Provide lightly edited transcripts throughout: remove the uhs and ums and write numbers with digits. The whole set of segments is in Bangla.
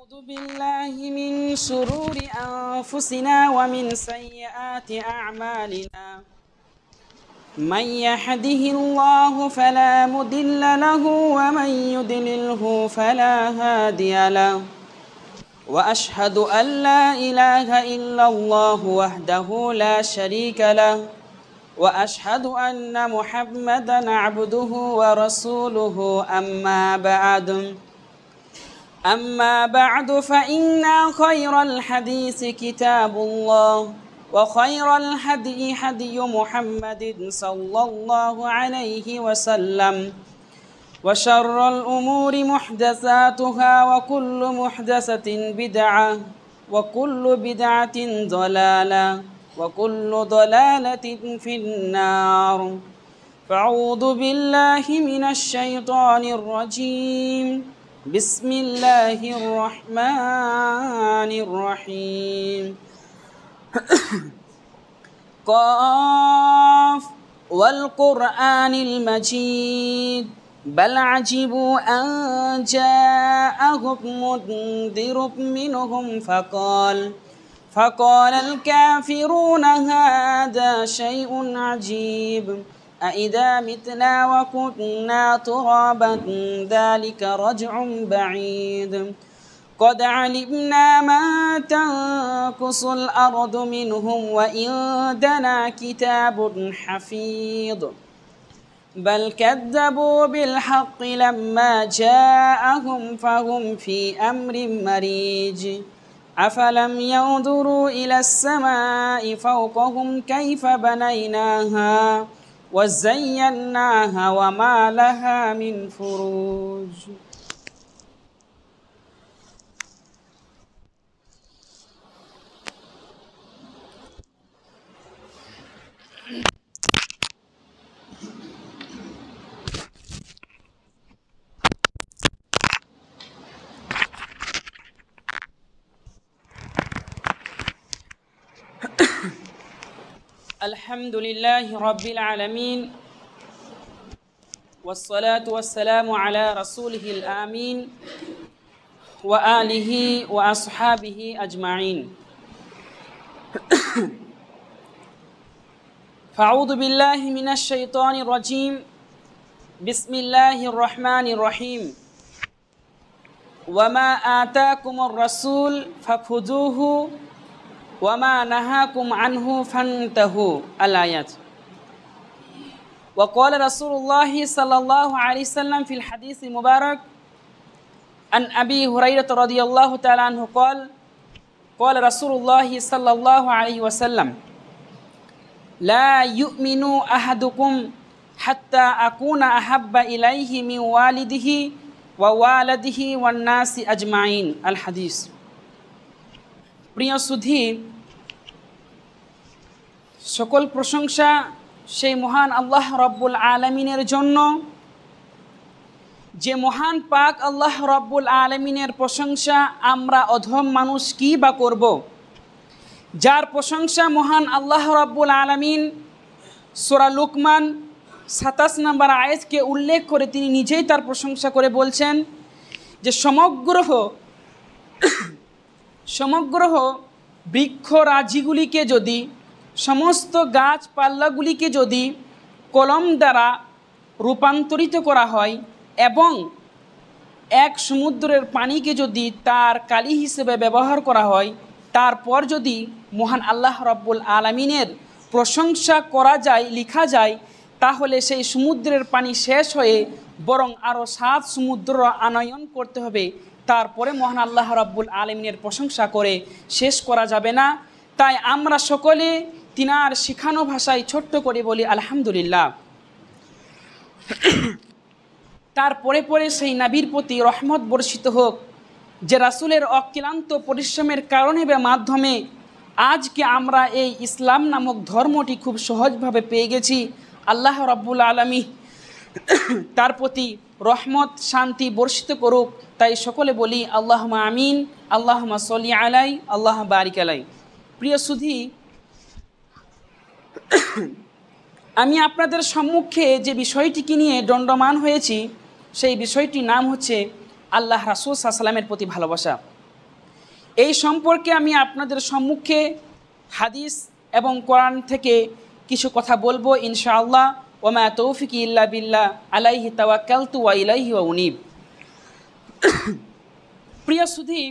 أعوذ بالله من شرور أنفسنا ومن سيئات أعمالنا من يهده الله فلا مضل له ومن يضلله فلا هادي له وأشهد أن لا إله إلا الله وحده لا شريك له وأشهد أن محمدا عبده ورسوله أما بعد فإن خير الحديث كتاب الله وخير الهدي هدي محمد صلى الله عليه وسلم وشر الأمور محدثاتها وكل محدثة بدعة وكل بدعة ضلالة وكل ضلالة في النار فأعوذ بالله من الشيطان الرجيم بسم الله الرحمن الرحيم قاف والقرآن المجيد بل عجبوا أن جاءهم منذر منهم فقال الكافرون هذا شيء عجيب أإذا متنا وكنا ترابا ذلك رجع بعيد قد علمنا ما تنقص الأرض منهم وعندنا كتاب حفيظ بل كذبوا بالحق لما جاءهم فهم في أمر مريج أفلم ينظروا إلى السماء فوقهم كيف بنيناها وزيناها وما لها من فروج الحمد لله رب العالمين والصلاة والسلام على رسوله الآمين وآله وأصحابه أجمعين فأعوذ بالله من الشيطان الرجيم بسم الله الرحمن الرحيم وما آتاكم الرسول فخذوه وما نهاكم عنه فانتهوا الآيات وقال رسول الله صلى الله عليه وسلم في الحديث المبارك عن أبي هريرة رضي الله تعالى عنه قال رسول الله صلى الله عليه وسلم لا يؤمن أحدكم حتى أكون أحب إليه من والده ووالده والناس أجمعين الحديث প্রিয় সুধী সকল প্রশংসা সেই মহান আল্লাহ রব্বুল আলামিনের জন্য যে মহান পাক আল্লাহ রব্বুল আলামিনের প্রশংসা আমরা অধম মানুষ কি বা করব যার প্রশংসা মহান আল্লাহ রব্বুল আলামিন সূরা লুকমান 27 নম্বর আয়াতকে উল্লেখ করে তিনি নিজেই তার প্রশংসা করে বলছেন যে সমগ্র বৃক্ষরাজিগুলিকে যদি সমস্ত গাছপাল্লাগুলিকে যদি কলম দ্বারা রূপান্তরিত করা হয় এবং এক সমুদ্রের পানিকে যদি তার কালি হিসেবে ব্যবহার করা হয় তারপর যদি মহান আল্লাহ রব্বুল আলামিনের প্রশংসা করা যায় লেখা যায় তাহলে সেই সমুদ্রের পানি শেষ হয়ে বরং আরও 7 সমুদ্র আনয়ন করতে হবে তারপরে মহান আল্লাহ রাব্বুল আলামিনের প্রশংসা করে শেষ করা যাবে না তাই আমরা সকলে তিনার শিখানো ভাষায় ছোট্ট করে বলি আলহামদুলিল্লাহ তারপরে পরে সেই নবীর প্রতি রহমত বর্ষিত হোক যে রাসূলের অক্লান্ত পরিশ্রমের কারণে বা মাধ্যমে আজকে আমরা এই ইসলাম নামক ধর্মটি খুব সহজভাবে পেয়ে গেছি আল্লাহ রাব্বুল আলামিন তার প্রতি রহমত শান্তি বর্ষিত করুক তাই সকলে বলি আল্লাহুম্মা আমিন আল্লাহুম্মা সল্লি আলাই আল্লাহ বারিক আলাই প্রিয় সুধী আমি আপনাদের সম্মুখে যে বিষয়টিকে নিয়ে দণ্ডমান হয়েছি সেই বিষয়টির নাম হচ্ছে আল্লাহ রাসূল সাল্লাল্লাহু আলাইহি ওয়াসাল্লামের প্রতি ভালোবাসা এই সম্পর্কে আমি আপনাদের সম্মুখে হাদিস এবং কোরআন থেকে কিছু কথা বলবো ইনশাআল্লাহ। ওমা তৌফিকি ইল্লা বিল্লাহ আলাইহি তাওয়াক্কালতু ওয়া ইলাইহি উনীব। প্রিয় সুধী,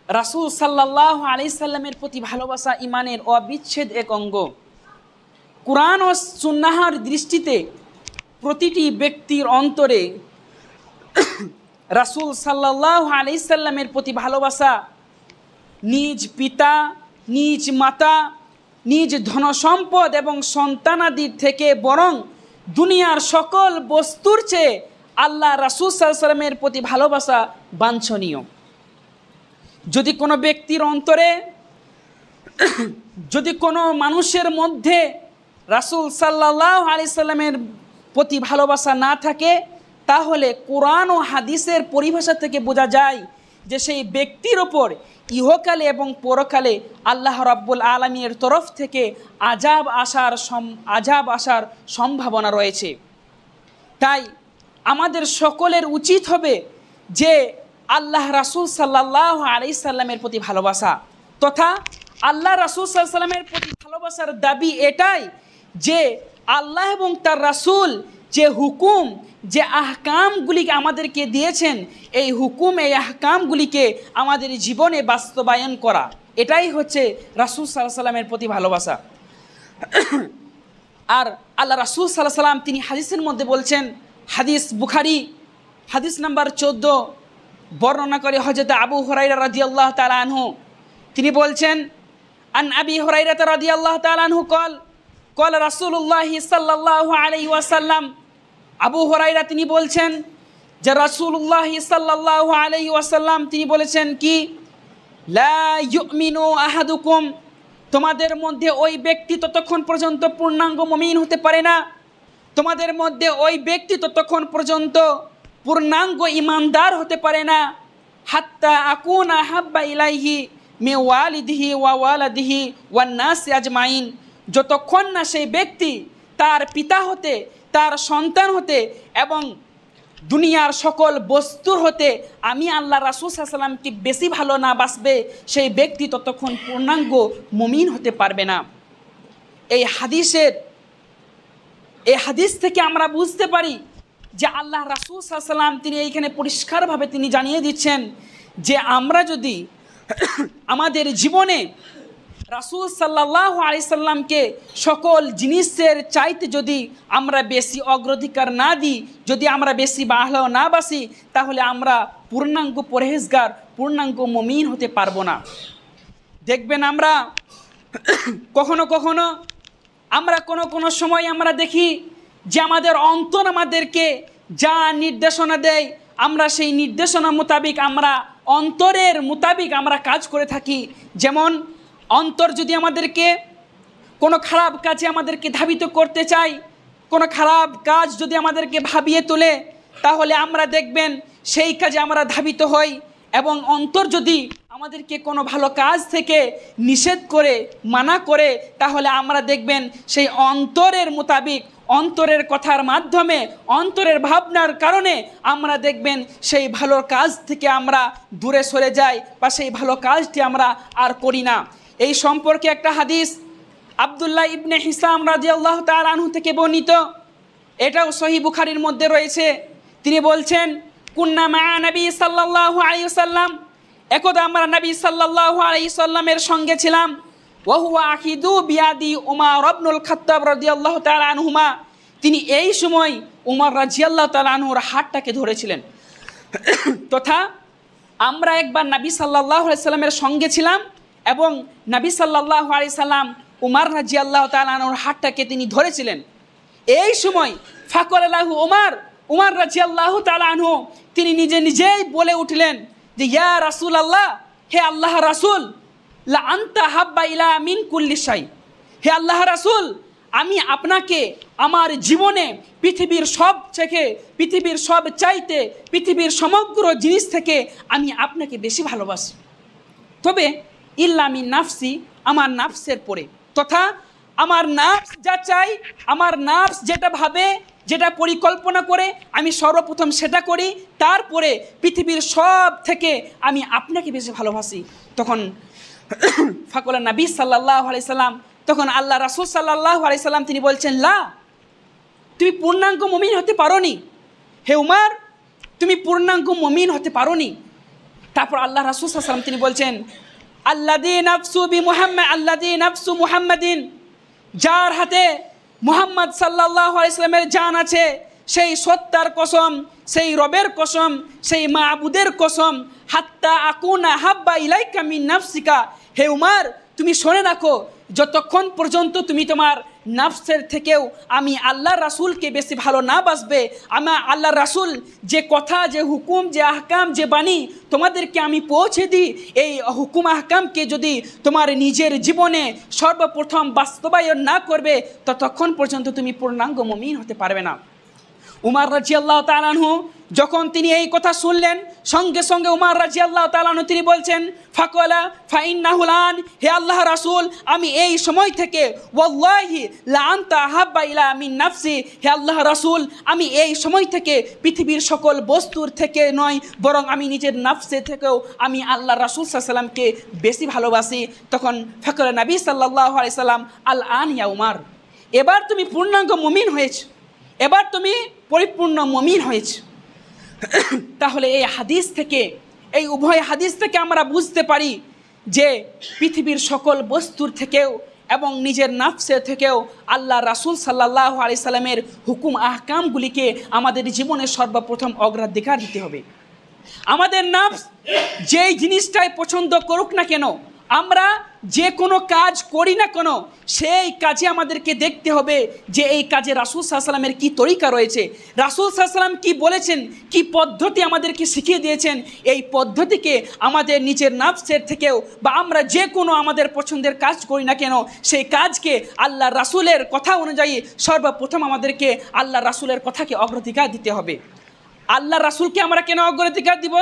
রাসূল সাল্লাল্লাহু আলাইহি সাল্লামের প্রতি ভালোবাসা ইমানের অবিচ্ছেদ এক অঙ্গ। কুরআন ও সুন্নাহর দৃষ্টিতে প্রতিটি ব্যক্তির অন্তরে রাসূল সাল্লাল্লাহু আলাইহি সাল্লামের প্রতি ভালোবাসা নিজ পিতা, নিজ মাতা, নিজ ধনসম্পদ এবং সন্তানাদির থেকে বরং দুনিয়ার সকল বস্তুর চেয়ে আল্লাহ রাসূল সাল্লাল্লাহু আলাইহি সাল্লামের প্রতি ভালোবাসা বাঞ্ছনীয়। যদি কোনো ব্যক্তির অন্তরে, যদি কোনো মানুষের মধ্যে রাসূল সাল্লাল্লাহু আলাইহি সাল্লামের প্রতি ভালোবাসা না থাকে, তাহলে কোরআন ও হাদিসের পরিভাষা থেকে বোঝা যায় যে সেই ব্যক্তির ওপর ইহকালে এবং পরকালে আল্লাহ রাব্বুল আলামিনের তরফ থেকে আযাব আসার সম্ভাবনা রয়েছে। তাই আমাদের সকলের উচিত হবে যে আল্লাহ রাসূল সাল্লাল্লাহু আলাইহি সাল্লামের প্রতি ভালোবাসা, তথা আল্লাহ রাসূল সাল্লাল্লাহু আলাইহি সাল্লামের প্রতি ভালোবাসার দাবি এটাই যে আল্লাহ এবং তার রাসূল যে হুকুম, যে আহকামগুলিকে আমাদেরকে দিয়েছেন, এই হুকুম, এই আহকামগুলিকে আমাদের জীবনে বাস্তবায়ন করা, এটাই হচ্ছে রাসূল সাল্লাল্লাহু আলাইহি সাল্লামের প্রতি ভালোবাসা। আর আল্লাহ রাসূল সাল্লাল্লাহু আলাইহি সাল্লাম তিনি হাদিসের মধ্যে বলছেন, হাদিস বুখারী হাদিস নাম্বার 14 বর্ণনা করে হযরত আবু হুরায়রা রাদিয়াল্লাহু তাআলা আনহু, তিনি বলছেন, আন আবি হুরায়রা রাদিয়াল্লাহু তাআলা আনহু قال রাসূলুল্লাহ সাল্লাল্লাহু আলাইহি ওয়াসাল্লাম, আবু হুরায়রা তিনি বলছেন যে রাসূলুল্লাহ সাল্লাল্লাহু আলাইহি ওয়াসাল্লাম তিনি বলেছেন কি, লা ইউমিনু আহাদুকুম, তোমাদের মধ্যে ওই ব্যক্তি ততক্ষণ পর্যন্ত পূর্ণাঙ্গ মুমিন হতে পারে না, তোমাদের মধ্যে ওই ব্যক্তি ততক্ষণ পর্যন্ত পূর্ণাঙ্গ ইমানদার হতে পারে না, হাত্তা আকুনা হাব্বা ইলাইহি মিন ওয়ালিদিহি ওয়া ওয়ালাদিহি ওয়ান নাসি আজমাইন, যতক্ষণ না সেই ব্যক্তি তার পিতা হতে, তার সন্তান হতে এবং দুনিয়ার সকল বস্তুর হতে আমি আল্লাহ রাসূল সাল্লাল্লাহু আলাইহি সাল্লামকে বেশি ভালো না বাসবে, সেই ব্যক্তি ততক্ষণ পূর্ণাঙ্গ মুমিন হতে পারবে না। এই হাদিস থেকে আমরা বুঝতে পারি যে আল্লাহ রাসূল সাল্লাল্লাহু আলাইহি সাল্লাম তিনি এইখানে পরিষ্কারভাবে তিনি জানিয়ে দিচ্ছেন যে আমরা যদি আমাদের জীবনে রাসূল সাল্লাল্লাহু আলাইহি সাল্লামকে সকল জিনিসের চাইতে যদি আমরা বেশি অগ্রাধিকার না দিই, যদি আমরা বেশি ভালো না বাসি, তাহলে আমরা পূর্ণাঙ্গ পরহেজগার, পূর্ণাঙ্গ মুমিন হতে পারবো না। দেখবেন আমরা কখনো কখনো আমরা কোনো সময় আমরা দেখি যে আমাদের অন্তর আমাদেরকে যা নির্দেশনা দেয়, আমরা সেই নির্দেশনা মোতাবিক, আমরা অন্তরের মোতাবিক আমরা কাজ করে থাকি। যেমন অন্তর যদি আমাদেরকে কোনো খারাপ কাজে আমাদেরকে ধাবিত করতে চায়, কোনো খারাপ কাজ যদি আমাদেরকে ভাবিয়ে তোলে, তাহলে আমরা দেখবেন সেই কাজে আমরা ধাবিত হই। এবং অন্তর যদি আমাদেরকে কোনো ভালো কাজ থেকে নিষেধ করে, মানা করে, তাহলে আমরা দেখবেন সেই অন্তরের মোতাবিক, অন্তরের কথার মাধ্যমে, অন্তরের ভাবনার কারণে আমরা দেখবেন সেই ভালো কাজ থেকে আমরা দূরে সরে যাই বা সেই ভালো কাজটি আমরা আর করি না। এই সম্পর্কে একটা হাদিস আব্দুল্লাহ ইবনে হিসাম রাদিয়াল্লাহু তাআলা আনহু থেকে বর্ণিত, এটাও সহিহ বুখারীর মধ্যে রয়েছে। তিনি বলছেন, কুন্না মা নবী সাল্লাল্লাহু আলাইহি ওয়াসাল্লাম, একদা আমরা নবী সাল্লাল্লাহু আলাইহি সাল্লামের সঙ্গে ছিলাম, ওয়া হুয়া আখিদু বিয়াদি উমর ইবনুল খাত্তাব রাদিয়াল্লাহু তাআলা আনহুমা, তিনি এই সময় উমর রাদিয়াল্লাহু তাআলা আনহুর হাতটাকে ধরেছিলেন। তথা আমরা একবার নবী সাল্লাল্লাহু আলাইহি সাল্লামের সঙ্গে ছিলাম এবং নবী সাল্লাল্লাহু আলাইহি সাল্লাম উমর রাদিয়াল্লাহু তাআলা আনহুর হাতটাকে তিনি ধরেছিলেন। এই সময় ফাকরালাহু উমর রাদিয়াল্লাহু তাআলা আনহু তিনি নিজেই বলে উঠলেন যে, ইয়া রাসূলুল্লাহ, হে আল্লাহ রাসূল, লা আনতা হাব্বা ইলা মিন কুল্লি শাই, হে আল্লাহ রাসূল, আমি আপনাকে আমার জীবনে পৃথিবীর সব চাইতে, পৃথিবীর সমগ্র জিনিস থেকে আমি আপনাকে বেশি ভালোবাসি। তবে ইল্লা মিন নাফসি, আমার নাফসের পরে, তথা আমার নাফস যা চাই, আমার নাফস যেটা ভাবে, যেটা পরিকল্পনা করে আমি সর্বপ্রথম সেটা করি, তারপরে পৃথিবীর সব থেকে আমি আপনাকে বেশি ভালোবাসি। তখন ফাকলা নবী সাল্লাল্লাহু আলাইহি সাল্লাম, তখন আল্লাহ রাসূল সাল্লাল্লাহু আলাইহি সাল্লাম তিনি বলছেন, লা, তুমি পূর্ণাঙ্গ মুমিন হতে পারোনি হে উমর, তুমি পূর্ণাঙ্গ মুমিন হতে পারোনি। তারপর আল্লাহ রাসূল সাল্লাল্লাহু আলাইহি সাল্লাম তিনি বলছেন, আল্লাযী নাফসু বিমুহাম্মাদ, আল্লাযী নাফসু মুহাম্মাদিন, যার হাতে মুহাম্মদ সাল্লাল্লাহু আলাইহি সাল্লামের জান আছে, সেই সত্তার কসম, সেই রবের কসম, সেই মাবুদের কসম, হাত্তা আকুনা হাব্বা ইলাইকা মিন নাফসিকা, হে উমর তুমি শুনে রাখো, যতক্ষণ পর্যন্ত তুমি তোমার নাফসের থেকেও আমি আল্লাহ রাসূলকে বেশি ভালো না বাসবে, আমার আল্লাহ রাসূল যে কথা, যে হুকুম, যে আহকাম, যে বাণী তোমাদেরকে আমি পৌঁছে দিই, এই হুকুম আহকামকে যদি তোমার নিজের জীবনে সর্বপ্রথম বাস্তবায়ন না করবে, ততক্ষণ পর্যন্ত তুমি পূর্ণাঙ্গ মুমিন হতে পারবে না। উমর রাদিয়াল্লাহু তাআলা আনহু যখন তিনি এই কথা শুনলেন, সঙ্গে সঙ্গে উমর রাদিয়াল্লাহু তাআলা আনহু তিনি বলছেন, ফাকালা ফাইন্নাহুল আন, হে আল্লাহ রাসূল, আমি এই সময় থেকে ওয়াল্লাহি লা আনতা আহাব্বা ইলা মিন নাফসি, হে আল্লাহ রাসূল, আমি এই সময় থেকে পৃথিবীর সকল বস্তুর থেকে নয়, বরং আমি নিজের নাফসে থেকেও আমি আল্লাহ রাসূল সাল্লাল্লাহু আলাইহি সাল্লামকে বেশি ভালোবাসি। তখন ফাকালা নবী সাল্লাল্লাহু আলাইহি সাল্লাম, আল আন ইয়া উমর, এবার তুমি পূর্ণাঙ্গ মুমিন হয়েছ, এবার তুমি পরিপূর্ণ মুমিন হয়েছ। তাহলে এই হাদিস থেকে, এই উভয় হাদিস থেকে আমরা বুঝতে পারি যে পৃথিবীর সকল বস্তুর থেকেও এবং নিজের নাফসের থেকেও আল্লাহ রাসূল সাল্লাল্লাহু আলাইহি সাল্লামের হুকুম আহকামগুলিকে আমাদের জীবনে সর্বপ্রথম অগ্রাধিকার দিতে হবে। আমাদের নাফস যেই জিনিসটাই পছন্দ করুক না কেন, আমরা যে কোনো কাজ করি না কেন, সেই কাজে আমাদেরকে দেখতে হবে যে এই কাজে রাসূল সাল্লাল্লাহু আলাইহি সাল্লামের কী তরিকা রয়েছে, রাসূল সাল্লাল্লাহু আলাইহি সাল্লাম কী বলেছেন, কী পদ্ধতি আমাদেরকে শিখিয়ে দিয়েছেন। এই পদ্ধতিকে আমাদের নিজের নাফসের থেকেও বা আমরা যে কোনো আমাদের পছন্দের কাজ করি না কেন, সেই কাজকে আল্লাহ রাসূলের কথা অনুযায়ী সর্বপ্রথম আমাদেরকে আল্লাহ রাসূলের কথাকে অগ্রাধিকার দিতে হবে। আল্লাহ রাসূলকে আমরা কেন অগ্রাধিকার দিব?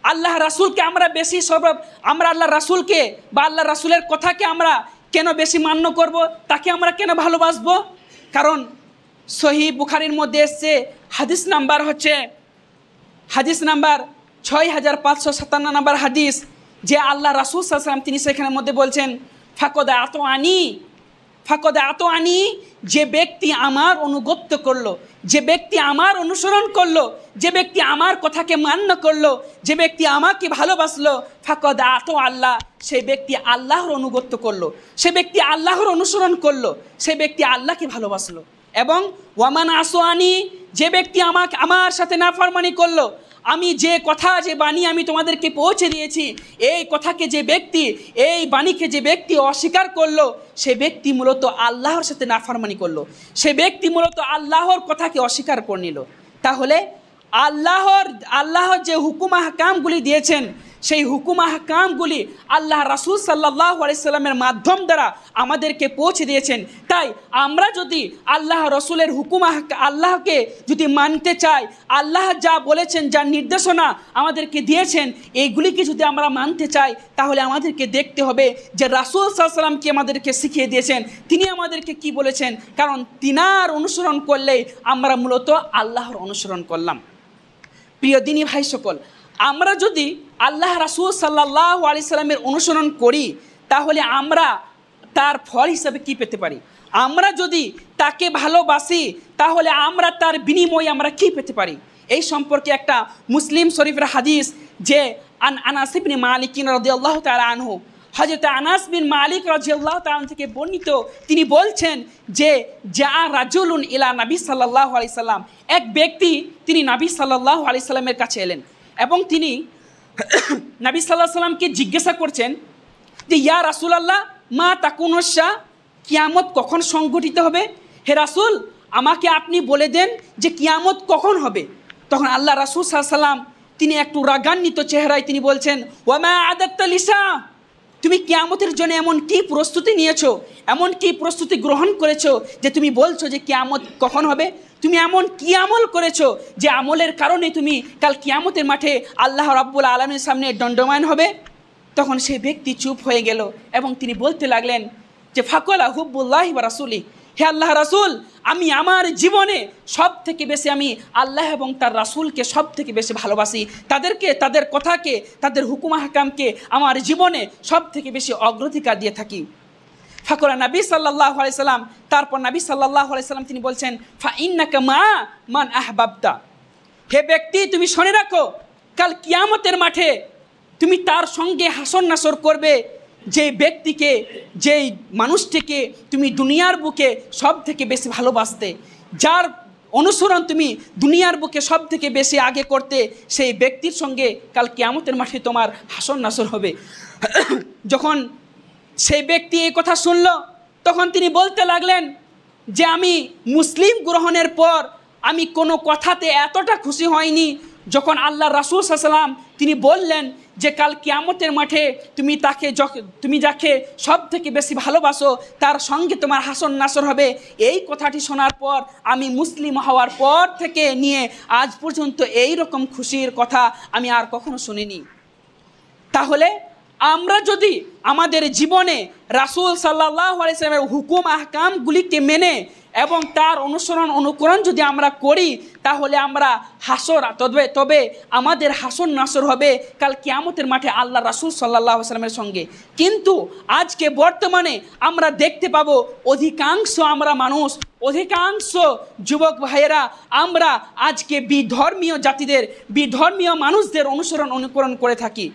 আল্লাহ রাসূলকে আমরা বেশি আমরা আল্লাহ রাসূলকে বা আল্লাহ রাসূলের কথাকে আমরা কেন বেশি মান্য করব, তাকে আমরা কেন ভালোবাসবো? কারণ সহিহ বুখারীর মধ্যে এসছে, হাদিস নাম্বার 6557 নাম্বার হাদিস, যে আল্লাহ রাসূল সাল্লাল্লাহু আলাইহি সাল্লাম তিনি সেখানের মধ্যে বলছেন, ফাকদ আতোয়ানি, যে ব্যক্তি আমার অনুগত্য করলো, যে ব্যক্তি আমার অনুসরণ করলো, যে ব্যক্তি আমার কথাকে মান্য করলো, যে ব্যক্তি আমাকে ভালোবাসলো, ফাকদ আতো আল্লাহ, সেই ব্যক্তি আল্লাহর অনুগত্য করলো, সে ব্যক্তি আল্লাহর অনুসরণ করলো, সে ব্যক্তি আল্লাহকে ভালোবাসলো। এবং ওয়ামান আসোয়ানি, যে ব্যক্তি আমার সাথে নাফরমানি করলো, আমি যে কথা, যে বাণী আমি তোমাদেরকে পৌঁছে দিয়েছি, এই কথাকে যে ব্যক্তি, এই বাণীকে যে ব্যক্তি অস্বীকার করলো, সে ব্যক্তি মূলত আল্লাহর সাথে নাফরমানি করলো, সে ব্যক্তি মূলত আল্লাহর কথাকে অস্বীকার করে নিল। তাহলে আল্লাহর যে হুকুম আহকামগুলি দিয়েছেন, সেই হুকুম আহকামগুলি আল্লাহ রাসূল সাল্লাল্লাহু আলাইহি সাল্লামের মাধ্যম দ্বারা আমাদেরকে পৌঁছে দিয়েছেন। তাই আমরা যদি আল্লাহ রসুলের আল্লাহকে যদি মানতে চাই, আল্লাহ যা বলেছেন, যা নির্দেশনা আমাদেরকে দিয়েছেন, এইগুলিকে যদি আমরা মানতে চাই, তাহলে আমাদেরকে দেখতে হবে যে রাসূল সাল্লাল্লাহু আলাইহি সাল্লাম কি আমাদেরকে শিখিয়ে দিয়েছেন, তিনি আমাদেরকে কি বলেছেন। কারণ তিনার অনুসরণ করলেই আমরা মূলত আল্লাহর অনুসরণ করলাম। প্রিয় দিনী ভাই সকল, আমরা যদি আল্লাহ রাসূল সাল্লাল্লাহু আলাইহি সাল্লামের অনুসরণ করি, তাহলে আমরা তার ফল হিসাবে কি পেতে পারি? আমরা যদি তাকে ভালোবাসি, তাহলে আমরা তার বিনিময়ে আমরা কি পেতে পারি? এই সম্পর্কে একটা মুসলিম শরীফের হাদিস, যে আনাস ইবনে মালিক রাদিয়াল্লাহু তাআলা আনহু, হযরত আনাস বিন মালিক রাদিয়াল্লাহু তাআলা থেকে বর্ণিত, তিনি বলছেন যে যা রাজুলুন ইলা নবী সাল্লাল্লাহু আলাইহি সাল্লাম, এক ব্যক্তি তিনি নবী সাল্লাল্লাহু আলাইহি সাল্লামের কাছে এলেন এবং তিনি নবী সাল্লাল্লাহু আলাইহি সাল্লামকে জিজ্ঞাসা করছেন যে ইয়া রাসূলুল্লাহ মা তাকুনুশা, কিয়ামত কখন সংঘটিত হবে? হে রাসূল, আমাকে আপনি বলে দেন যে কিয়ামত কখন হবে। তখন আল্লাহ রাসূল সাল্লাল্লাহু আলাইহি সাল্লাম তিনি একটু রাগান্বিত চেহারায় তিনি বলছেন, ওয়া মা আদাত্তা লিসা, তুমি কিয়ামতের জন্য এমন কি প্রস্তুতি নিয়েছো, এমন কি প্রস্তুতি গ্রহণ করেছো যে তুমি বলছো যে কিয়ামত কখন হবে? তুমি এমন কি আমল করেছো যে আমলের কারণে তুমি কাল কিয়ামতের মাঠে আল্লাহ রাব্বুল আলামিনের সামনে দণ্ডায়মান হবে? তখন সেই ব্যক্তি চুপ হয়ে গেল এবং তিনি বলতে লাগলেন যে ফাকালা হুব্বুল্লাহি ওয়া রাসূলি, হে আল্লাহ রাসূল, আমি আমার জীবনে সব থেকে বেশি আমি আল্লাহ এবং তার রাসূলকে সব থেকে বেশি ভালোবাসি, তাদেরকে, তাদের কথাকে, তাদের হুকুম আহকামকে আমার জীবনে সব থেকে বেশি অগ্রাধিকার দিয়ে থাকি। ফাকরা নবী সাল্লাল্লাহু আলাইহি সাল্লাম, তারপর নবী সাল্লাল্লাহু আলাইহি সাল্লাম তিনি বলছেন, ফা ইন্নাকা মা মান আহবাবতা, হে ব্যক্তি তুমি শুনে রাখো, কাল কিয়ামতের মাঠে তুমি তার সঙ্গে হাসর নাসর করবে যে ব্যক্তিকে, যেই মানুষটিকে তুমি দুনিয়ার বুকে সব থেকে বেশি ভালোবাসতে, যার অনুসরণ তুমি দুনিয়ার বুকে সব থেকে বেশি আগে করতে, সেই ব্যক্তির সঙ্গে কাল কিয়ামতের মাঠে তোমার হাসর নাসর হবে। যখন সেই ব্যক্তি এই কথা শুনল, তখন তিনি বলতে লাগলেন যে আমি মুসলিম গ্রহণের পর আমি কোনো কথাতে এতটা খুশি হয়নি, যখন আল্লাহ রাসূল সাল্লাল্লাহু আলাইহি ওয়াসাল্লাম তিনি বললেন যে কাল কিয়ামতের মাঠে তুমি যাকে সব থেকে বেশি ভালোবাসো তার সঙ্গে তোমার হাসর নাসর হবে। এই কথাটি শোনার পর আমি মুসলিম হওয়ার পর থেকে নিয়ে আজ পর্যন্ত এই রকম খুশির কথা আমি আর কখনো শুনিনি। তাহলে আমরা যদি আমাদের জীবনে রাসূল সাল্লাল্লাহু আলাইহি ওয়াসাল্লামের হুকুম আহকামগুলিকে মেনে এবং তার অনুকরণ যদি আমরা করি, তাহলে আমরা তবে আমাদের হাসর নাসর হবে কাল কিয়ামতের মাঠে আল্লাহ রাসূল সাল্লাল্লাহু আলাইহি ওয়াসাল্লামের সঙ্গে। কিন্তু আজকে বর্তমানে আমরা দেখতে পাবো অধিকাংশ অধিকাংশ যুবক ভাইয়েরা আমরা আজকে বিধর্মীয় মানুষদের অনুকরণ করে থাকি।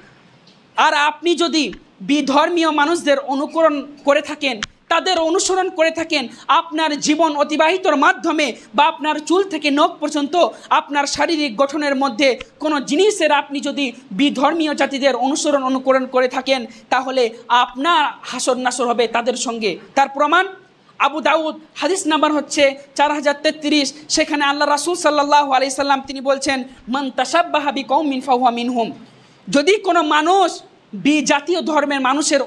আর আপনি যদি বিধর্মীয় মানুষদের অনুকরণ করে থাকেন, তাদের অনুসরণ করে থাকেন, আপনার জীবন অতিবাহিতর মাধ্যমে বা আপনার চুল থেকে নখ পর্যন্ত আপনার শারীরিক গঠনের মধ্যে কোনো জিনিসের আপনি যদি বিধর্মীয় জাতিদের অনুকরণ করে থাকেন, তাহলে আপনার হাসর নাসর হবে তাদের সঙ্গে। তার প্রমাণ আবু দাউদ হাদিস নাম্বার হচ্ছে 4033, সেখানে আল্লাহ রাসূল সাল্লাল্লাহু আলাইহি সাল্লাম তিনি বলছেন, মান তাশাব্বাহা বিকওমিন ফাহুয়া মিনহুম, যদি কোনো মানুষ জাতীয় ধর্মের মানুষের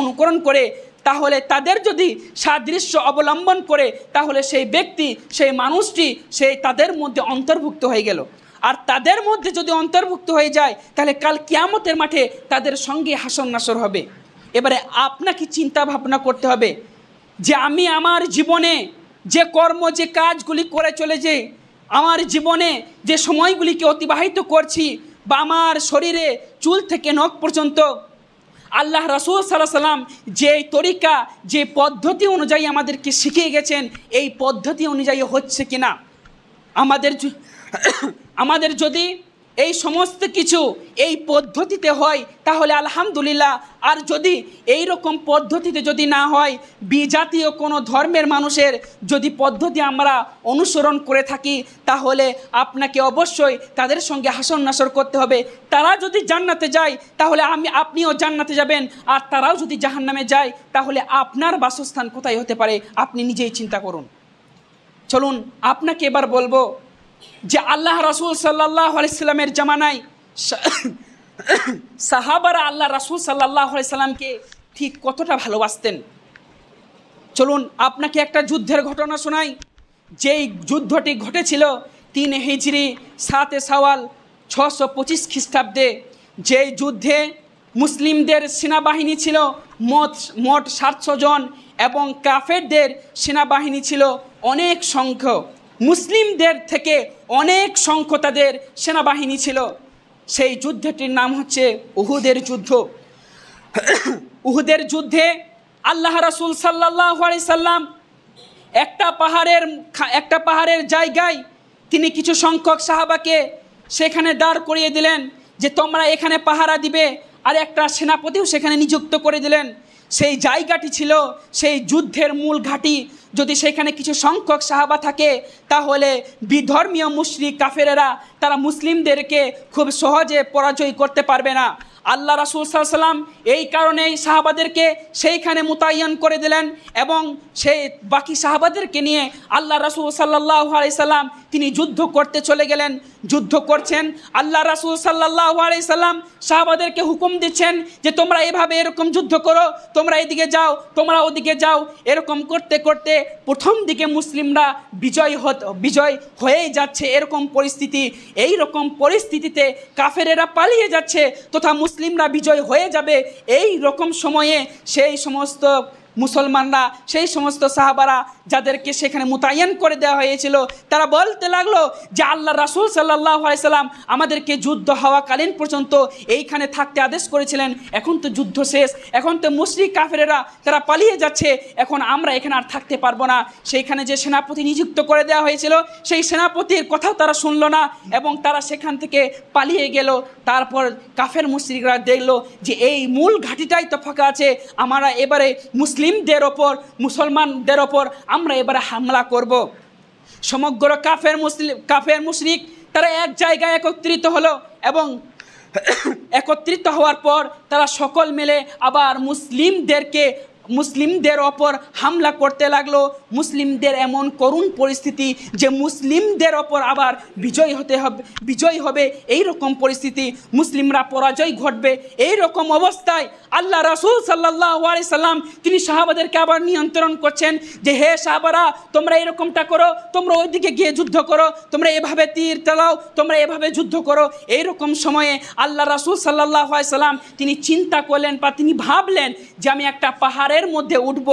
অনুকরণ করে, তাহলে তাদের যদি সাদৃশ্য অবলম্বন করে, তাহলে সেই ব্যক্তি, সেই মানুষটি তাদের মধ্যে অন্তর্ভুক্ত হয়ে গেল। আর তাদের মধ্যে যদি অন্তর্ভুক্ত হয়ে যায়, তাহলে কাল কিয়ামতের মাঠে তাদের সঙ্গে হাসর নাসর হবে। এবারে আপনাকে চিন্তা ভাবনা করতে হবে যে আমি আমার জীবনে যে যে কাজগুলি করে চলেছে, আমার জীবনে যে সময়গুলিকে অতিবাহিত করছি, বা আমার শরীরে চুল থেকে নখ পর্যন্ত আল্লাহ রাসূল সাল্লাল্লাহু আলাইহি সাল্লাম যে তরিকা, যে পদ্ধতি অনুযায়ী আমাদেরকে শিখিয়ে গেছেন, এই পদ্ধতি অনুযায়ী হচ্ছে কিনা। আমাদের যদি এই সমস্ত কিছু এই পদ্ধতিতে হয়, তাহলে আলহামদুলিল্লাহ। আর যদি এই রকম পদ্ধতিতে যদি না হয়, বিজাতীয় কোনো ধর্মের মানুষের যদি পদ্ধতি আমরা অনুসরণ করে থাকি, তাহলে আপনাকে অবশ্যই তাদের সঙ্গে হাসর নাসর করতে হবে। তারা যদি জান্নাতে যায়, তাহলে আপনিও জান্নাতে যাবেন, আর তারাও যদি জাহান্নামে যায়, তাহলে আপনার বাসস্থান কোথায় হতে পারে আপনি নিজেই চিন্তা করুন। চলুন আপনাকে এবার বলবো যে আল্লাহ রাসূল সাল্লাল্লাহু আলাইহি সাল্লামের জামানায় সাহাবারা আল্লাহ রাসূল সাল্লাল্লাহু আলাইহি সাল্লামকে ঠিক কতটা ভালোবাসতেন। চলুন আপনাকে একটা যুদ্ধের ঘটনা শোনাই। যেই যুদ্ধটি ঘটেছিল 3 হিজরি 7 শাওয়াল 625 খ্রিস্টাব্দে, যেই যুদ্ধে মুসলিমদের সেনাবাহিনী ছিল মোট 700 জন এবং কাফেরদের সেনাবাহিনী ছিল অনেক সংখ্যক, মুসলিমদের থেকে অনেক সংখ্যক তাদের সেনাবাহিনী ছিল। সেই যুদ্ধটির নাম হচ্ছে উহুদের যুদ্ধ। উহুদের যুদ্ধে আল্লাহ রাসূল সাল্লাল্লাহু আলাইহি সাল্লাম একটা পাহাড়ের জায়গায় তিনি কিছু সংখ্যক সাহাবাকে সেখানে দাঁড় করিয়ে দিলেন যে তোমরা এখানে পাহারা দিবে, আর একটা সেনাপতিও সেখানে নিযুক্ত করে দিলেন। সেই জায়গাটি ছিল সেই যুদ্ধের মূল ঘাঁটি। যদি সেখানে কিছু সংখ্যক সাহাবা থাকে, তাহলে বিধর্মীয় মুশরিক কাফেরেরা তারা মুসলিমদেরকে খুব সহজে পরাজয় করতে পারবে না। আল্লাহ রাসূল সাল্লাল্লাহু আলাইহি সাল্লাম এই কারণেই সাহাবাদেরকে সেইখানে মোতায়েন করে দিলেন এবং সেই বাকি সাহাবাদেরকে নিয়ে আল্লাহ রাসূল সাল্লাল্লাহু আলাইহি সাল্লাম তিনি যুদ্ধ করতে চলে গেলেন। যুদ্ধ করছেন, আল্লাহ রাসূল সাল্লাল্লাহু আলাইহি সাল্লাম সাহাবাদেরকে হুকুম দিচ্ছেন যে তোমরা এভাবে এরকম যুদ্ধ করো, তোমরা এদিকে যাও, তোমরা ওদিকে যাও। এরকম করতে করতে প্রথম দিকে মুসলিমরা বিজয় হয়েই যাচ্ছে এরকম পরিস্থিতি। এই রকম পরিস্থিতিতে কাফেরেরা পালিয়ে যাচ্ছে তথা মুসলিমরা বিজয় হয়ে যাবে, এই রকম সময়ে সেই সমস্ত মুসলমানরা, সেই সমস্ত সাহাবারা যাদেরকে সেখানে মোতায়েন করে দেওয়া হয়েছিল, তারা বলতে লাগলো যে আল্লাহ রাসূল সাল্লাল্লাহু আলাইহি সাল্লাম আমাদেরকে যুদ্ধ হওয়াকালীন পর্যন্ত এইখানে থাকতে আদেশ করেছিলেন, এখন তো যুদ্ধ শেষ, এখন তো মুশরিক কাফেরেরা তারা পালিয়ে যাচ্ছে, এখন আমরা এখানে আর থাকতে পারবো না। সেইখানে যে সেনাপতি নিযুক্ত করে দেওয়া হয়েছিল সেই সেনাপতির কথাও তারা শুনলো না এবং তারা সেখান থেকে পালিয়ে গেল। তারপর কাফের মুশরিকরা দেখলো যে এই মূল ঘাঁটিটাই তো ফাঁকা আছে, আমরা এবারে মুসলিমদের ওপর, মুসলমানদের ওপর আমরা এবারে হামলা করব। সমগ্র কাফের মুশরিক তারা এক জায়গায় একত্রিত হলো এবং একত্রিত হওয়ার পর তারা সকল মিলে আবার মুসলিমদের ওপর হামলা করতে লাগলো। মুসলিমদের এমন করুণ পরিস্থিতি যে মুসলিমদের ওপর আবার বিজয় হবে এই রকম পরিস্থিতি, মুসলিমরা পরাজয় ঘটবে এই রকম অবস্থায় আল্লাহ রাসূল সাল্লাল্লাহু আলাইহি সাল্লাম তিনি সাহাবাদেরকে আবার নিয়ন্ত্রণ করছেন যে হে সাহাবারা, তোমরা এরকমটা করো, তোমরা ওইদিকে গিয়ে যুদ্ধ করো, তোমরা এভাবে তীর চালাও, তোমরা এভাবে যুদ্ধ করো। এইরকম সময়ে আল্লাহ রাসূল সাল্লাল্লাহু আলাইহি সাল্লাম তিনি চিন্তা করলেন বা তিনি ভাবলেন যে আমি একটা পাহাড়ের মধ্যে উঠব।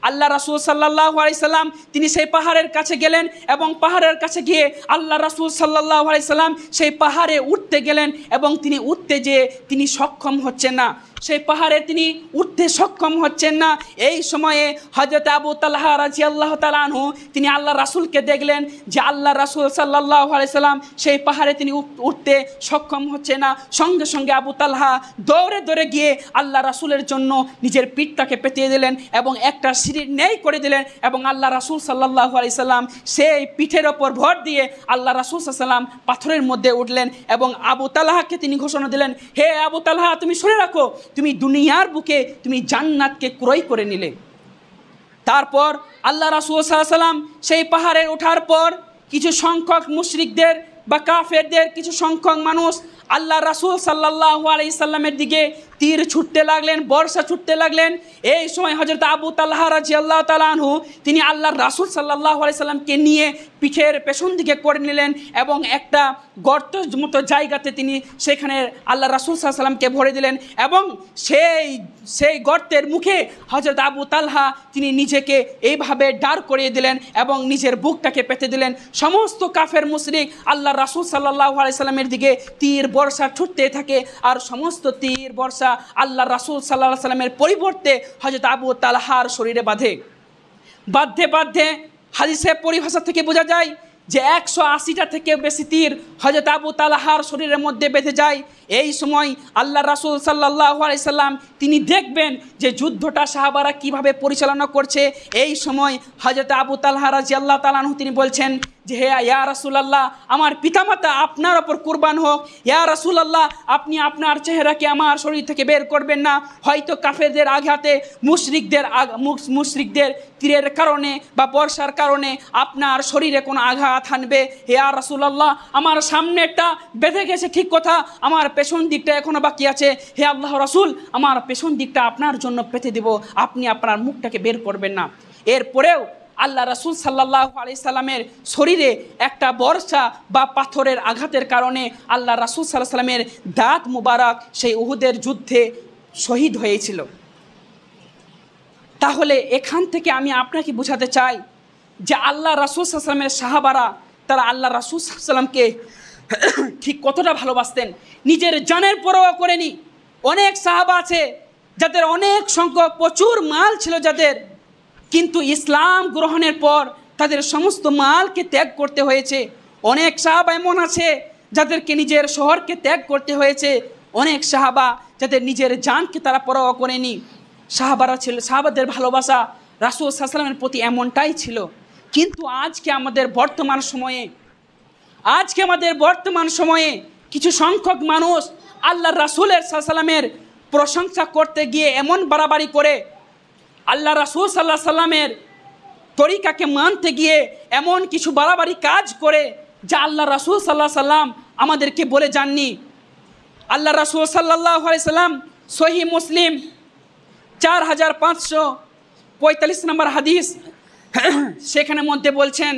আল্লাহ রাসূল সাল্লাল্লাহু আলাইহি সাল্লাম তিনি সেই পাহাড়ের কাছে গেলেন এবং পাহাড়ের কাছে গিয়ে আল্লাহ রাসূল সাল্লাল্লাহু আলাইহি সাল্লাম সেই পাহাড়ে উঠতে গেলেন এবং তিনি উঠতে যেয়ে তিনি সক্ষম হচ্ছেন না, সেই পাহাড়ে তিনি উঠতে সক্ষম হচ্ছেন না। এই সময়ে হযরত আবু তালহা রাদিয়াল্লাহু তাআলা আনহু তিনি আল্লাহ রাসূলকে দেখলেন যে আল্লাহ রাসূল সাল্লাল্লাহু আলাইহি সাল্লাম সেই পাহাড়ে তিনি উঠতে সক্ষম হচ্ছে না। সঙ্গে সঙ্গে আবু তালহা দৌড়ে দৌড়ে গিয়ে আল্লাহ রাসূলের জন্য নিজের পিঠটাকে পেতিয়ে দিলেন এবং একটা সিঁড়ি নেই করে দিলেন এবং আল্লাহ রাসূল সাল্লাল্লাহু আলাইহি সাল্লাম সেই পিঠের ওপর ভর দিয়ে আল্লাহ রাসূল সাল্লাল্লাহু আলাইহি সাল্লাম পাথরের মধ্যে উঠলেন এবং আবু তালহাকে তিনি ঘোষণা দিলেন, হে আবু তালহা, তুমি শুনে রাখো, তুমি দুনিয়ার বুকে তুমি জান্নাতকে ক্রয় করে নিলে। তারপর আল্লাহ রাসূল সাল্লাল্লাহু আলাইহি সাল্লাম সেই পাহাড়ে ওঠার পর কিছু সংখ্যক মুশরিকদের বা কাফেরদের কিছু সংখ্যক মানুষ আল্লাহ রাসূল সাল্লাল্লাহু আলাইহি সাল্লামের দিকে তীর ছুটতে লাগলেন, বর্ষা ছুটতে লাগলেন। এই সময় হযরত আবু তালহা রাদিয়াল্লাহু তাআলা আনহু তিনি আল্লাহর রাসূল সাল্লাল্লাহু আলাইহি সাল্লামকে নিয়ে পিঠের পেছন দিকে করে নিলেন এবং একটা গর্ত মতো জায়গাতে তিনি সেখানে আল্লাহ রাসূল সাল্লাল্লাহু আলাইহি সাল্লামকে ভরে দিলেন এবং সেই গর্তের মুখে হযরত আবু তালহা তিনি নিজেকে এইভাবে দাঁড় করিয়ে দিলেন এবং নিজের বুকটাকে পেতে দিলেন। সমস্ত কাফের মুশরিক আল্লাহ রাসূল সাল্লাল্লাহু আলাইহি সাল্লামের দিকে তীর বর্ষা ছুটতে থাকে আর সমস্ত তীর বর্ষা আল্লাহ রাসূল সাল্লাল্লাহু আলাইহি সাল্লামের পরিবর্তে হযরত আবু তালহার শরীরে বাঁধে। হাদিসের পরিভাষা থেকে বোঝা যায় যে 180টা থেকে বেশি তীর হযরত আবু তালহার শরীরের মধ্যে বেঁধে যায়। এই সময় আল্লাহ রাসূল সাল্লাল্লাহু আলাইহি সাল্লাম তিনি দেখবেন যে যুদ্ধটা সাহাবারা কিভাবে পরিচালনা করছে। এই সময় হযরত আবু তালহা রাদিয়াল্লাহু তাআলা আনহু তিনি বলছেন যে হে ইয়া রাসূলুল্লাহ, আমার পিতামাতা আপনার ওপর কুরবান হোক, ইয়া রাসূলুল্লাহ আপনি আপনার চেহারাকে আমার শরীর থেকে বের করবেন না, হয়তো কাফেরদের আঘাতে মুশরিকদের তীরের কারণে বা বর্ষার কারণে আপনার শরীরে কোনো আঘাত হানবে। হে ইয়া রাসূলুল্লাহ, আমার সামনেরটা বেঁধে গেছে ঠিক কথা, আমার পেছন দিকটা এখনো বাকি আছে, হে আল্লাহ রাসূল আমার পেছন দিকটা আপনার জন্য পেতে দেব, আপনি আপনার মুখটাকে বের করবেন না। এরপরেও আল্লাহ রাসূল সাল্লাল্লাহু আলাইহি সাল্লামের শরীরে একটা বর্ষা বা পাথরের আঘাতের কারণে আল্লাহ রাসূল সাল্লাল্লাহু আলাইহি সাল্লামের দাঁত মুবারক সেই উহুদের যুদ্ধে শহীদ হয়েছিল। তাহলে এখান থেকে আমি আপনাকে বোঝাতে চাই যে আল্লাহ রাসূল সাল্লাল্লাহু আলাইহি সাল্লামের সাহাবারা তারা আল্লাহ রাসূল সাল্লাল্লাহু আলাইহি সাল্লামকে ঠিক কতটা ভালোবাসতেন, নিজের জানের পরোয়া করেনি। অনেক সাহাবা আছে যাদের অনেক সংখ্যক প্রচুর মাল ছিল যাদের, কিন্তু ইসলাম গ্রহণের পর তাদের সমস্ত মালকে ত্যাগ করতে হয়েছে। অনেক সাহাবা এমন আছে যাদেরকে নিজের শহরকে ত্যাগ করতে হয়েছে। অনেক সাহাবা যাদের নিজের জানকে তারা পরোয়া করেনি। সাহাবাদের ভালোবাসা রাসূল সাল্লাল্লাহু আলাইহি সাল্লামের প্রতি এমনটাই ছিল। কিন্তু আজকে আমাদের বর্তমান সময়ে কিছু সংখ্যক মানুষ আল্লাহ রাসূলের সাল্লাল্লাহু আলাইহি সাল্লামের প্রশংসা করতে গিয়ে এমন বাড়াবাড়ি করে, আল্লাহ রাসূল সাল্লাল্লাহু আলাইহি সাল্লামের তরিকাকে মানতে গিয়ে এমন কিছু বাড়াবাড়ি কাজ করে যা আল্লাহ রাসূল সাল্লাল্লাহু আলাইহি সাল্লাম আমাদেরকে বলে যাননি। আল্লাহ রাসূল সাল্লাল্লাহু আলাইহি সাল্লাম সহিহ মুসলিম 4545 নম্বর হাদিস, সেখানে মধ্যে বলছেন,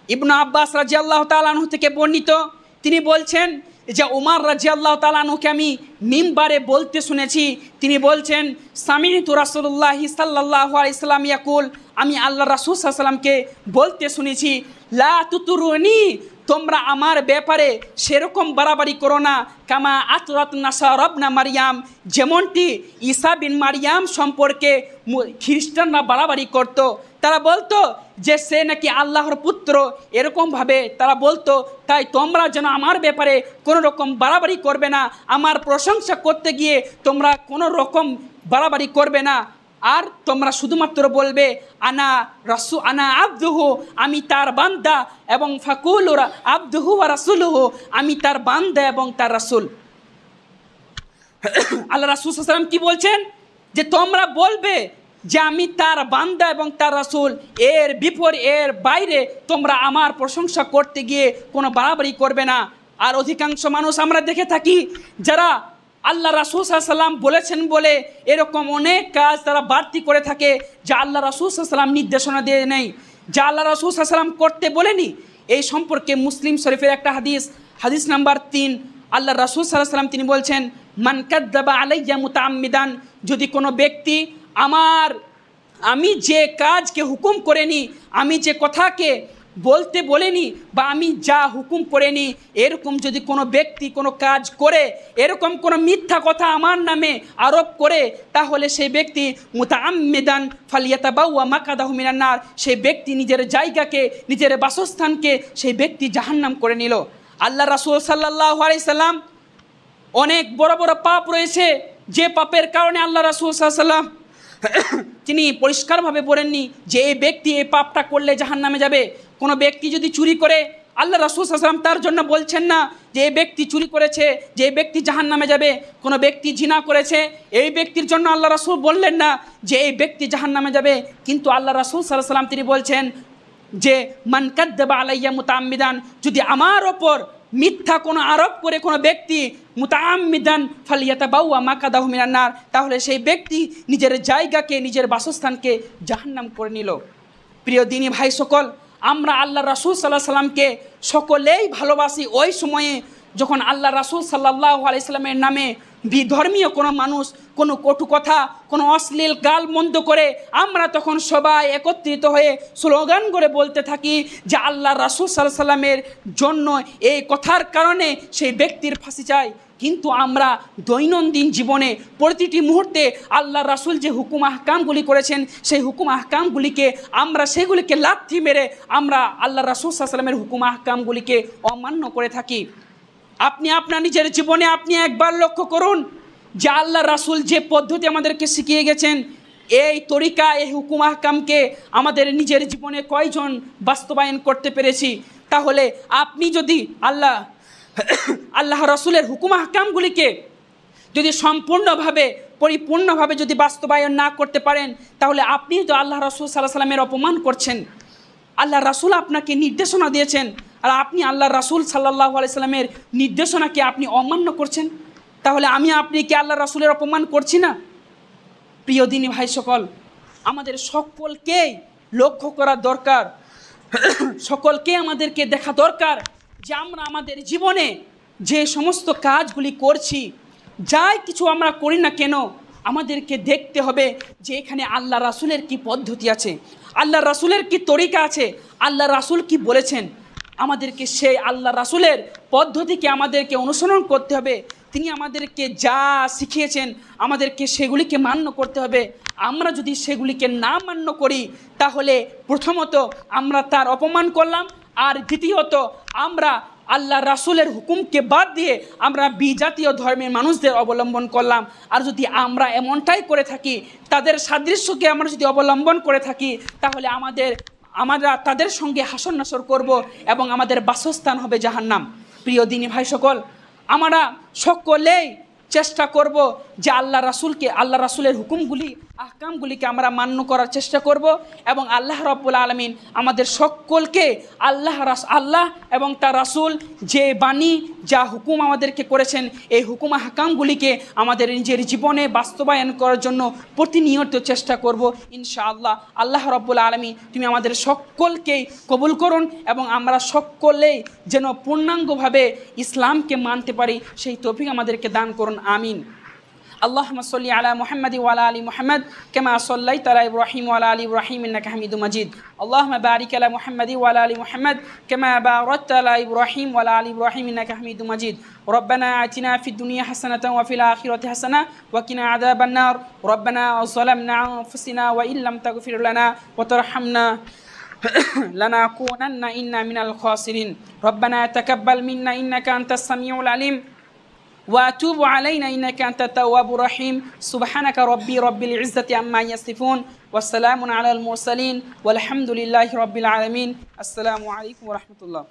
ইবনে আব্বাস রাদিয়াল্লাহু তাআলা আনহু থেকে বর্ণিত, তিনি বলছেন যে উমর রাদিয়াল্লাহু তাআলা আনহুকে আমি মিম্বারে বলতে শুনেছি, তিনি বলছেন সামি'তু রাসূলুল্লাহি সাল্লাল্লাহু আলাইহি সাল্লাম ইয়াকুল, আমি আল্লাহ রাসূল সাল্লাল্লাহু আলাইহি সাল্লামকে বলতে শুনেছি, লা তুতুরুনি, তোমরা আমার ব্যাপারে সেরকম বাড়াবাড়ি করো না, কামা আতরাত নাসারা ইবনা মারইয়াম, যেমনটি ঈসা বিন মারইয়াম সম্পর্কে খ্রিস্টানরা বাড়াবাড়ি করত। তারা বলতো যে সে নাকি আল্লাহর পুত্র, এরকমভাবে তারা বলতো। তাই তোমরা যেন আমার ব্যাপারে কোনো রকম বাড়াবাড়ি করবে না, আমার প্রশংসা করতে গিয়ে তোমরা কোনো রকম বাড়াবাড়ি করবে না। আর তোমরা শুধুমাত্র বলবে আনা আবদুহু, আমি তার বান্দা, এবং ফাকুল আবদুহু ওয়া রাসূলুহু, আমি তার বান্দা এবং তার রাসূল। আল্লাহ রাসূল সাল্লাল্লাহু আলাইহি ওয়াসাল্লাম কি বলছেন, যে তোমরা বলবে যে আমি তার বান্দা এবং তার রাসূল, এর বাইরে তোমরা আমার প্রশংসা করতে গিয়ে কোনো বাড়াবাড়ি করবে না। আর অধিকাংশ মানুষ আমরা দেখে থাকি যারা আল্লাহ রাসূল সাল্লাল্লাহু আলাইহি ওয়াসাল্লাম বলেছেন বলে এরকম অনেক কাজ তারা বাড়তি করে থাকে, যা আল্লাহ রাসূল সাল্লাল্লাহু আলাইহি ওয়াসাল্লাম নির্দেশনা দিয়ে নেই, যা আল্লাহ রাসূল সাল্লাল্লাহু আলাইহি ওয়াসাল্লাম করতে বলেনি। এই সম্পর্কে মুসলিম শরীফের একটা হাদিস নাম্বার 3, আল্লাহ রাসূল সাল্লাল্লাহু আলাইহি ওয়াসাল্লাম তিনি বলছেন, মান কাযযাবা আলাইয়া মুতাআম্মিদান, যদি কোনো ব্যক্তি আমি যে কাজকে হুকুম করেনি, আমি যে কথাকে বলতে বলেনি, বা আমি যা হুকুম করেনি, এরকম যদি কোনো ব্যক্তি কোনো কাজ করে, এরকম কোনো মিথ্যা কথা আমার নামে আরোপ করে, তাহলে সেই ব্যক্তি মুতাআম্মিদান ফালিয়াতাবাওয়া মাকাদাহু মিনান নার, সেই ব্যক্তি নিজের জায়গাকে, নিজের বাসস্থানকে সেই ব্যক্তি জাহান্নাম করে নিল। আল্লাহ রাসূল সাল্লাল্লাহু আলাইহি সাল্লাম অনেক বড় বড় পাপ রয়েছে, যে পাপের কারণে আল্লাহ রাসূল সাল্লাল্লাহু আলাইহি সাল্লাম তিনি পরিষ্কারভাবে বলেননি যে এই ব্যক্তি এই পাপটা করলে জাহান্নামে যাবে। কোনো ব্যক্তি যদি চুরি করে, আল্লাহ রাসূল সাল্লাল্লাহু আলাইহি ওয়াসাল্লাম তার জন্য বলছেন না যে এই ব্যক্তি চুরি করেছে, যে এই ব্যক্তি জাহান্নামে যাবে। কোনো ব্যক্তি জিনা করেছে, এই ব্যক্তির জন্য আল্লাহ রাসূল বললেন না যে এই ব্যক্তি জাহান্নামে যাবে। কিন্তু আল্লাহ রাসূল সাল্লাল্লাহু আলাইহি ওয়াসাল্লাম তিনি বলছেন যে মান কাযযাবা আলাইয়া মুতাআম্মিদান, যদি আমার ওপর মিথ্যা কোনো আরোপ করে কোনো ব্যক্তি মুতাআম্মিদান ফালিয়াতাবাওয়া মাকাদাহু মিনান নার, তাহলে সেই ব্যক্তি নিজের জায়গাকে, নিজের বাসস্থানকে জাহান্নাম করে নিল। প্রিয় দিনী ভাই সকল, আমরা আল্লাহ রাসূল সাল্লাল্লাহু আলাইহি সাল্লামকে সকলেই ভালোবাসি ওই সময়ে যখন আল্লাহ রাসূল সাল্লাল্লাহু আলাইহি সাল্লামের নামে বিধর্মীয় কোনো মানুষ কোনো কটু কথা, কোনো অশ্লীল গাল মন্দ করে, আমরা তখন সবাই একত্রিত হয়ে স্লোগান করে বলতে থাকি যে আল্লাহ রাসূল সাল্লাল্লাহু আলাইহি সাল্লামের জন্য এই কথার কারণে সেই ব্যক্তির ফাঁসি চাই। কিন্তু আমরা দৈনন্দিন জীবনে প্রতিটি মুহূর্তে আল্লাহ রাসূল যে হুকুম আহকামগুলি করেছেন, সেই হুকুম আহকামগুলিকে আমরা সেগুলিকে লাথি মেরে আমরা আল্লাহ রাসূল সাল্লাল্লাহু আলাইহি সাল্লামের হুকুম আহকামগুলিকে অমান্য করে থাকি। আপনি আপনার নিজের জীবনে আপনি একবার লক্ষ্য করুন যে আল্লাহ রাসূল যে পদ্ধতি আমাদেরকে শিখিয়ে গেছেন, এই তরিকা, এই হুকুম আহকামকে আমাদের নিজের জীবনে কয়জন বাস্তবায়ন করতে পেরেছি? তাহলে আপনি যদি আল্লাহ রাসূলের হুকুম আহকামগুলিকে যদি সম্পূর্ণভাবে, পরিপূর্ণভাবে যদি বাস্তবায়ন না করতে পারেন, তাহলে আপনি তো আল্লাহ রাসূল সাল্লাল্লাহু আলাইহি সাল্লামের অপমান করছেন। আল্লাহ রাসূল আপনাকে নির্দেশনা দিয়েছেন, আর আপনি আল্লাহ রাসূল সাল্লাল্লাহু আলাইহি সাল্লামের নির্দেশনাকে আপনি অমান্য করছেন। তাহলে আপনি কি আল্লাহ রাসূলের অপমান করছি না? প্রিয় দিনী ভাই সকল, আমাদের সকলকেই লক্ষ্য করা দরকার, সকলকে আমাদেরকে দেখা দরকার যে আমরা আমাদের জীবনে যে সমস্ত কাজগুলি করছি, যাই কিছু আমরা করি না কেন, আমাদেরকে দেখতে হবে যে এখানে আল্লাহ রাসূলের কি পদ্ধতি আছে, আল্লাহ রাসূলের কি তরিকা আছে, আল্লাহ রাসূল কি বলেছেন। আমাদেরকে সেই আল্লাহ রাসূলের পদ্ধতিকে আমাদেরকে অনুসরণ করতে হবে। তিনি আমাদেরকে যা শিখিয়েছেন আমাদেরকে সেগুলিকে মান্য করতে হবে। আমরা যদি সেগুলিকে না মান্য করি, তাহলে প্রথমত আমরা তার অপমান করলাম, আর দ্বিতীয়ত আমরা আল্লাহ রাসূলের হুকুমকে বাদ দিয়ে আমরা বিজাতীয় ধর্মের মানুষদের অবলম্বন করলাম। আর যদি আমরা এমনটাই করে থাকি, তাদের সাদৃশ্যকে আমরা যদি অবলম্বন করে থাকি, তাহলে আমরা তাদের সঙ্গে হাসর নাসর করব এবং আমাদের বাসস্থান হবে জাহান্নাম। প্রিয় দিনী ভাই সকল, আমরা সকলেই চেষ্টা করব যে আল্লাহ রাসূলের হুকুমগুলি আহকামগুলিকে আমরা মান্য করার চেষ্টা করব এবং আল্লাহ রাব্বুল আলামিন আমাদের সকলকে আল্লাহ এবং তার রাসূল যে বাণী যা হুকুম আমাদেরকে করেছেন এই হুকুম আহকামগুলিকে আমাদের নিজের জীবনে বাস্তবায়ন করার জন্য প্রতিনিয়ত চেষ্টা করব ইনশাআল্লাহ। আল্লাহ রাব্বুল আলামিন তুমি আমাদের সকলকেই কবুল করুন এবং আমরা সকলেই যেন পূর্ণাঙ্গভাবে ইসলামকে মানতে পারি সেই তৌফিক আমাদেরকে দান করুন, আমিন। আল্লাহুম্মা সাল্লি আলা মুহাম্মাদি ওয়া আলা আলি মুহাম্মাদ কামা সাল্লাইতা আলা ইব্রাহিম ওয়া আলা আলি ইব্রাহিম ইন্নাকা হামিদুম মাজিদ। আল্লাহুম্মা বারিক আলা মুহাম্মাদি ওয়া আলা আলি মুহাম্মাদ কামা বারাকতা আলা ইব্রাহিম ওয়া আলা আলি ইব্রাহিম ইন্নাকা হামিদুম মাজিদ। রব্বানা আতিনা ফিদ দুনিয়া হাসানাতান ওয়া ফিল আখিরাতি হাসানাহ ওয়া কিনা আযাবান নার। রব্বানা যালামনা আনফুসানা ওয়া ইল্লাম তাগফির লানা ওয়া তারহামনা لنكونن من الخاسرين ربنا تقبل منا إنك أنت السميع العليم وأتوب علينا إنك أنت التواب الرحيم سبحانك ربي رب العزة عما يصفون والسلام على المرسلين والحمد لله رب العالمين. السلام عليكم ورحمة الله.